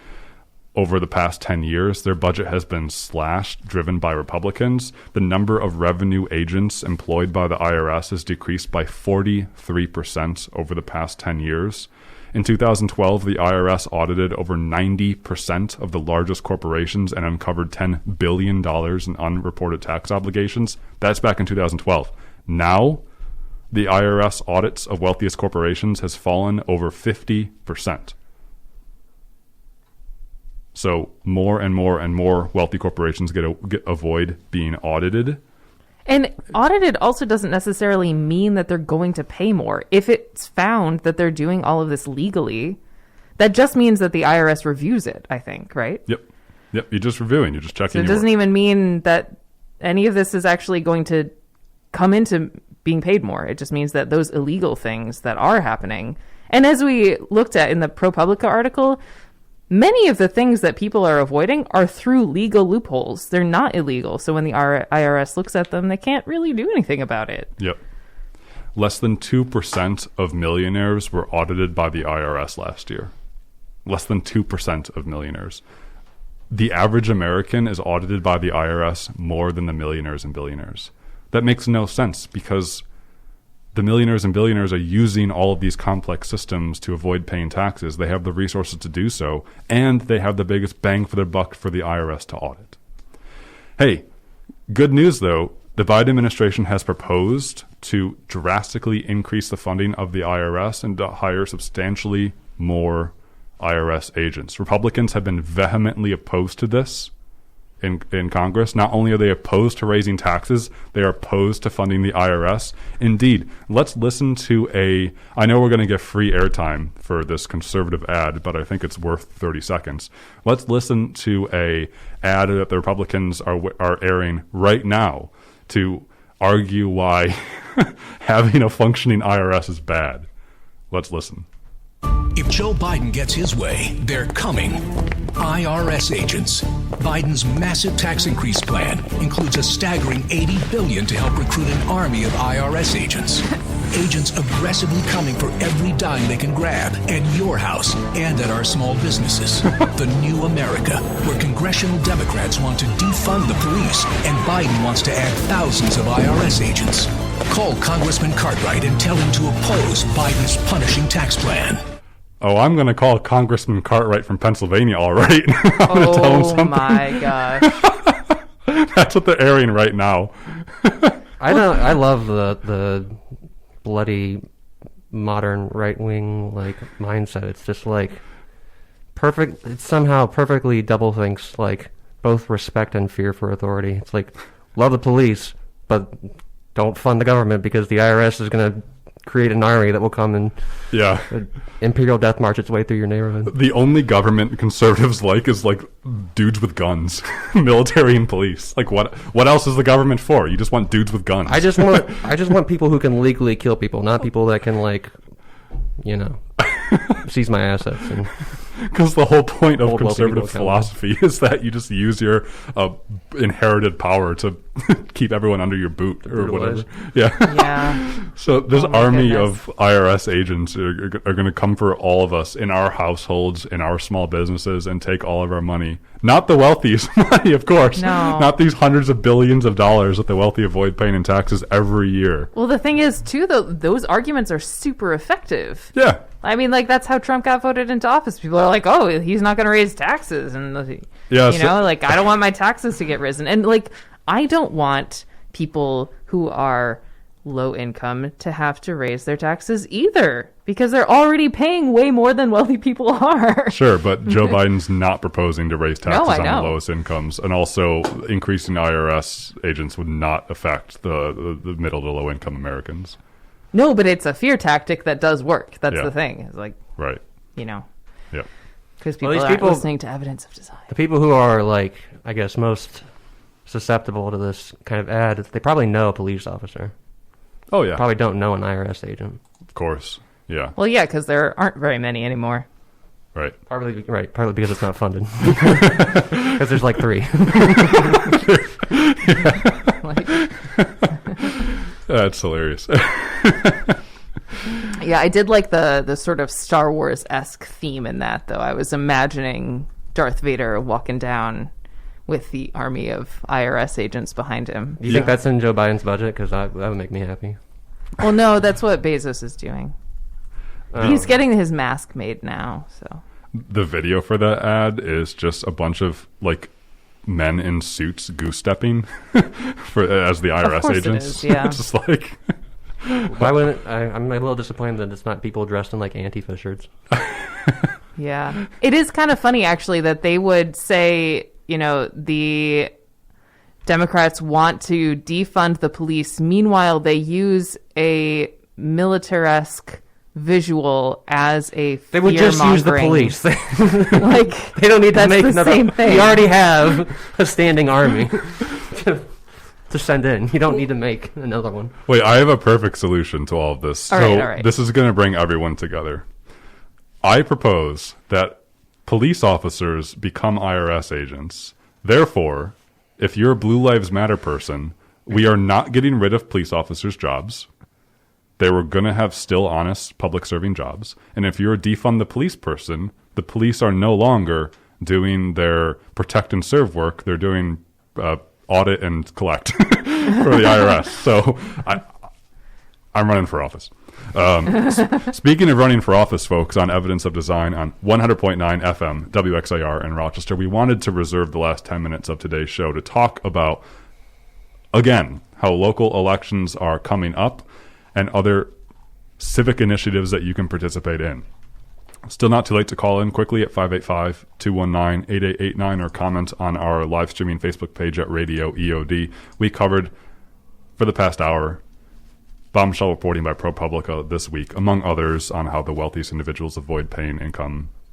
over the past 10 years. Their budget has been slashed, driven by Republicans. The number of revenue agents employed by the IRS has decreased by 43% over the past 10 years. In 2012, the IRS audited over 90% of the largest corporations and uncovered $10 billion in unreported tax obligations. That's back in 2012. Now, the IRS audits of wealthiest corporations has fallen over 50%. So more and more and more wealthy corporations avoid being audited. And audited also doesn't necessarily mean that they're going to pay more. If it's found that they're doing all of this legally, that just means that the IRS reviews it, I think, right? Yep. You're just reviewing. You're just checking. So it doesn't even mean that any of this is actually going to come into being paid more. It just means that those illegal things that are happening. And as we looked at in the ProPublica article, many of the things that people are avoiding are through legal loopholes. They're not illegal. So when the IRS looks at them, they can't really do anything about it. Yep. Less than 2% of millionaires were audited by the IRS last year. Less than 2% of millionaires. The average American is audited by the IRS more than the millionaires and billionaires. That makes no sense because the millionaires and billionaires are using all of these complex systems to avoid paying taxes. They have the resources to do so, and they have the biggest bang for their buck for the IRS to audit. Hey, good news though, the Biden administration has proposed to drastically increase the funding of the IRS and to hire substantially more IRS agents. Republicans have been vehemently opposed to this in Congress. Not only are they opposed to raising taxes, they are opposed to funding the IRS. Indeed, let's listen to I know we're going to get free airtime for this conservative ad, but I think it's worth 30 seconds. Let's listen to a ad that the Republicans are airing right now to argue why having a functioning IRS is bad. Let's listen. If Joe Biden gets his way, they're coming. IRS agents. Biden's massive tax increase plan includes a staggering $80 billion to help recruit an army of IRS agents. Agents aggressively coming for every dime they can grab at your house and at our small businesses. The new America, where congressional Democrats want to defund the police and Biden wants to add thousands of IRS agents. Call Congressman Cartwright and tell him to oppose Biden's punishing tax plan. Oh, I'm going to call Congressman Cartwright from Pennsylvania, all right. I'm going to tell him something. My gosh. That's what they're airing right now. I love the bloody modern right wing like mindset. It's just like perfect. It somehow perfectly double thinks like both respect and fear for authority. It's like love the police, but don't fund the government because the IRS is going to create an army that will come and imperial death march its way through your neighborhood. The only government conservatives like is like dudes with guns, military and police. Like what else is the government for? You just want dudes with guns. I just want people who can legally kill people, not people that can like, seize my assets. And because the whole point of conservative philosophy is that you just use your inherited power to keep everyone under your boot or whatever. Yeah. So this army of IRS agents are going to come for all of us in our households, in our small businesses, and take all of our money. Not the wealthiest money, of course. No. Not these hundreds of billions of dollars that the wealthy avoid paying in taxes every year. Well, the thing is, too, those arguments are super effective. Yeah. I mean, like, that's how Trump got voted into office. People are like, oh, he's not going to raise taxes. And, I don't want my taxes to get risen. And, like, I don't want people who are low income to have to raise their taxes either, because they're already paying way more than wealthy people are. Sure, but Joe Biden's not proposing to raise taxes on the lowest incomes, and also increasing IRS agents would not affect the middle to low income Americans. No, but it's a fear tactic that does work. That's the thing. It's like, right. Yep. Because people aren't listening to evidence of design. The people who are like, I guess, most susceptible to this kind of ad, they probably know a police officer. Oh, yeah. Probably don't know an IRS agent. Of course. Yeah. Well, yeah, because there aren't very many anymore. Right. Partly because it's not funded. Because there's like 3. That's hilarious. Yeah, I did like the sort of Star Wars-esque theme in that, though. I was imagining Darth Vader walking down with the army of IRS agents behind him. You think that's in Joe Biden's budget? Because that would make me happy. Well, no, that's what Bezos is doing. He's getting his mask made now. So the video for that ad is just a bunch of like men in suits goose stepping as the IRS agents. It is, yeah. It's just like why wouldn't I'm a little disappointed that it's not people dressed in like Antifa shirts. Yeah, it is kind of funny actually that they would say, the Democrats want to defund the police. Meanwhile, they use a militaresque visual as a They would just use the police. Like they don't need to make another. Same thing. We already have a standing army to send in. You don't need to make another one. Wait, I have a perfect solution to all of this. All right. This is going to bring everyone together. I propose that police officers become IRS agents. Therefore, if you're a Blue Lives Matter person, we are not getting rid of police officers' jobs. They were going to have still honest public serving jobs. And if you're a defund the police person, the police are no longer doing their protect and serve work. They're doing audit and collect for the IRS. So I'm running for office. Speaking of running for office, folks, on Evidence of Design on 100.9 FM WXIR in Rochester, we wanted to reserve the last 10 minutes of today's show to talk about, again, how local elections are coming up and other civic initiatives that you can participate in. Still not too late to call in quickly at 585-219-8889 or comment on our live streaming Facebook page at Radio EOD. We covered, for the past hour, bombshell reporting by ProPublica this week, among others, on how the wealthiest individuals avoid paying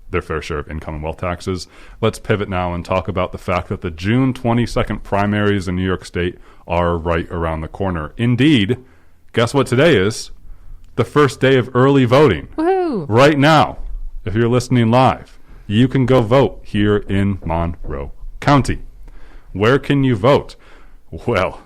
their fair share of income and wealth taxes. Let's pivot now and talk about the fact that the June 22nd primaries in New York State are right around the corner. Indeed, guess what today is? The first day of early voting. Woohoo! Right now, if you're listening live, you can go vote here in Monroe County. Where can you vote? Well,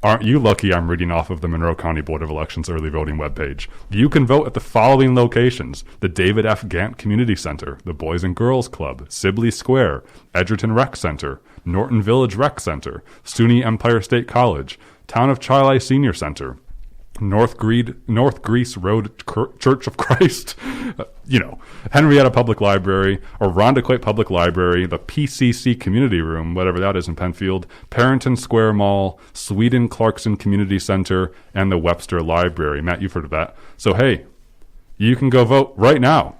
aren't you lucky I'm reading off of the Monroe County Board of Elections early voting webpage? You can vote at the following locations: the David F. Gant Community Center, the Boys and Girls Club, Sibley Square, Edgerton Rec Center, Norton Village Rec Center, SUNY Empire State College, Town of Charley Senior Center, North Greece Road Church of Christ, Henrietta Public Library, Irondequoit Public Library, the PCC Community Room, whatever that is in Penfield, Parrington Square Mall, Sweden Clarkson Community Center, and the Webster Library. Matt, you've heard of that. So, hey, you can go vote right now.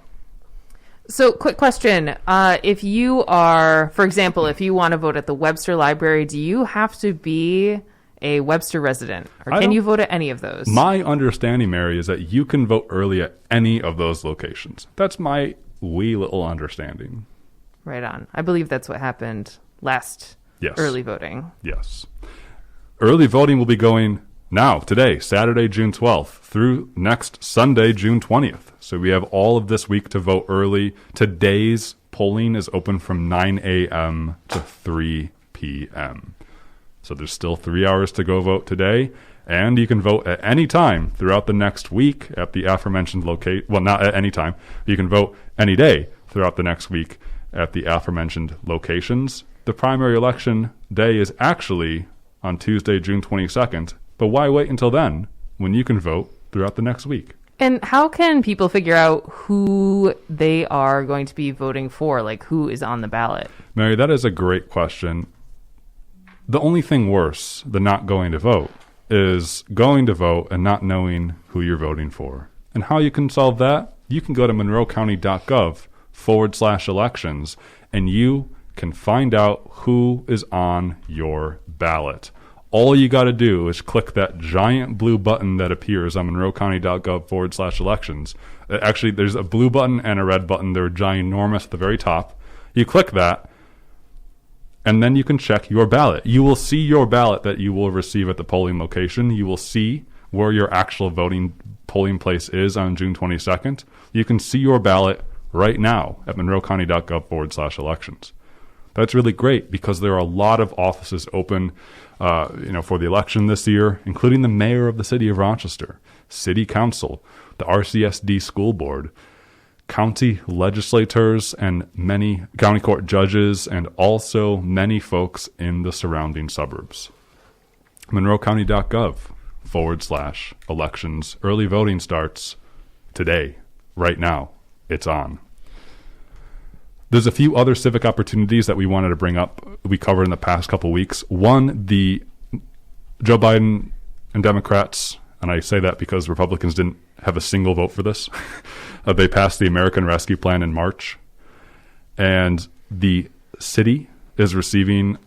So, quick question. If you are, for example, if you want to vote at the Webster Library, do you have to be a Webster resident, or can you vote at any of those? My understanding, Mary, is that you can vote early at any of those locations. That's my wee little understanding. Right on. I believe that's what happened last early voting. Yes. Early voting will be going now, today, Saturday, June 12th, through next Sunday, June 20th. So we have all of this week to vote early. Today's polling is open from 9 a.m. to 3 p.m. So there's still 3 hours to go vote today, and you can vote at any time throughout the next week at the aforementioned location. Well, not at any time. You can vote any day throughout the next week at the aforementioned locations. The primary election day is actually on Tuesday, June 22nd, but why wait until then when you can vote throughout the next week? And how can people figure out who they are going to be voting for, like who is on the ballot? Mary, that is a great question. The only thing worse than not going to vote is going to vote and not knowing who you're voting for. And how you can solve that? You can go to monroecounty.gov/elections and you can find out who is on your ballot. All you got to do is click that giant blue button that appears on monroecounty.gov/elections. Actually, there's a blue button and a red button. They're ginormous at the very top. You click that, and then you can check your ballot. You will see your ballot that you will receive at the polling location. You will see where your actual polling place is on June 22nd. You can see your ballot right now at monroecounty.gov/elections. That's really great because there are a lot of offices open for the election this year, including the mayor of the city of Rochester, city council, the RCSD school board, county legislators, and many county court judges, and also many folks in the surrounding suburbs. monroecounty.gov/elections. Early voting starts today, right now. It's on. There's a few other civic opportunities that we wanted to bring up. We covered in the past couple weeks. One, the Joe Biden and Democrats, and I say that because Republicans didn't have a single vote for this. They passed the American Rescue Plan in March, and the city is receiving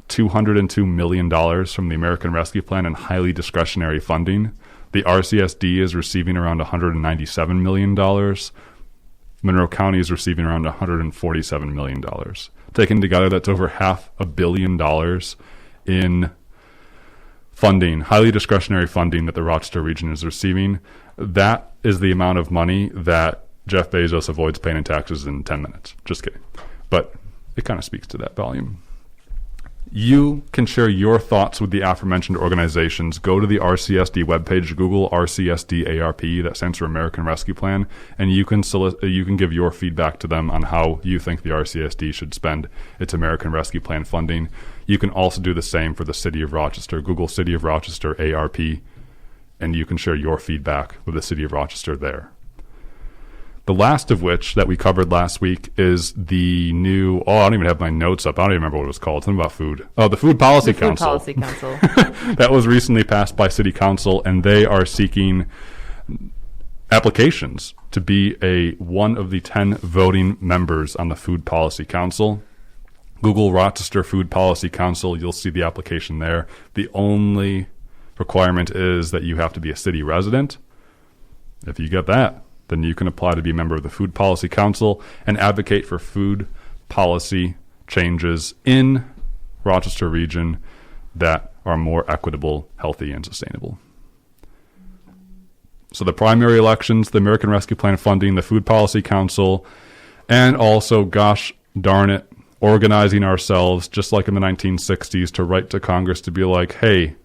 $202 million from the American Rescue Plan in highly discretionary funding. The RCSD is receiving around $197 million. Monroe County is receiving around $147 million. Taken together, that's over $500 million in funding, highly discretionary funding that the Rochester region is receiving. That is the amount of money that Jeff Bezos avoids paying in taxes in 10 minutes. Just kidding. But it kind of speaks to that volume. You can share your thoughts with the aforementioned organizations. Go to the RCSD webpage, Google RCSD ARP, that stands for American Rescue Plan, and you can give your feedback to them on how you think the RCSD should spend its American Rescue Plan funding. You can also do the same for the City of Rochester. Google City of Rochester ARP, and you can share your feedback with the City of Rochester there. The last of which that we covered last week is the new, I don't even have my notes up. I don't even remember what it was called. Something about food. Oh, the Food Policy Council. Food Policy Council. That was recently passed by City Council, and they are seeking applications to be one of the 10 voting members on the Food Policy Council. Google Rochester Food Policy Council. You'll see the application there. The only requirement is that you have to be a city resident. If you get that, then you can apply to be a member of the Food Policy Council and advocate for food policy changes in Rochester region that are more equitable, healthy, and sustainable. So the primary elections, the American Rescue Plan funding, the Food Policy Council, and also, gosh darn it, organizing ourselves just like in the 1960s to write to Congress to be like, hey,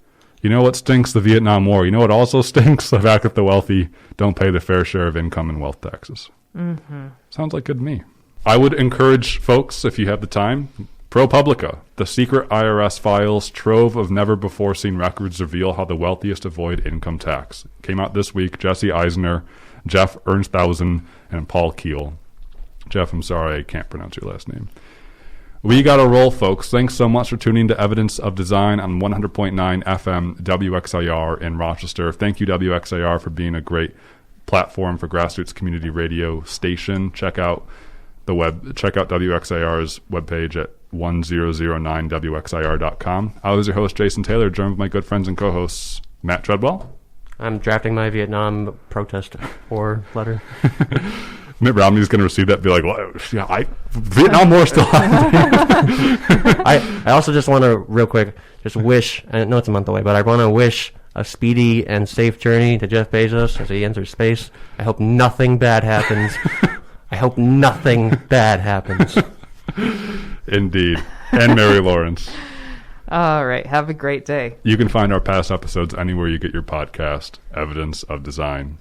you know what stinks? The Vietnam War. You know what also stinks? The fact that the wealthy don't pay the fair share of income and wealth taxes. Mm-hmm. Sounds like good to me. I would encourage folks, if you have the time, ProPublica, the secret IRS files, trove of never-before-seen records reveal how the wealthiest avoid income tax. Came out this week. Jesse Eisner, Jeff Ernstthausen, and Paul Keel. Jeff, I'm sorry, I can't pronounce your last name. We got to roll, folks. Thanks so much for tuning to Evidence of Design on 100.9 FM WXIR in Rochester. Thank you, WXIR, for being a great platform for grassroots community radio station. Check out WXIR's webpage at 1009wxir.com. I was your host, Jason Taylor, joined with my good friends and co-hosts, Matt Treadwell. I'm drafting my Vietnam protest or letter. Mitt Romney's going to receive that and be like, well, yeah, Vietnam War still happening. I also just want to, real quick, just wish, I know it's a month away, but I want to wish a speedy and safe journey to Jeff Bezos as he enters space. I hope nothing bad happens. I hope nothing bad happens. Indeed. And Mary Lawrence. All right. Have a great day. You can find our past episodes anywhere you get your podcast, Evidence of Design.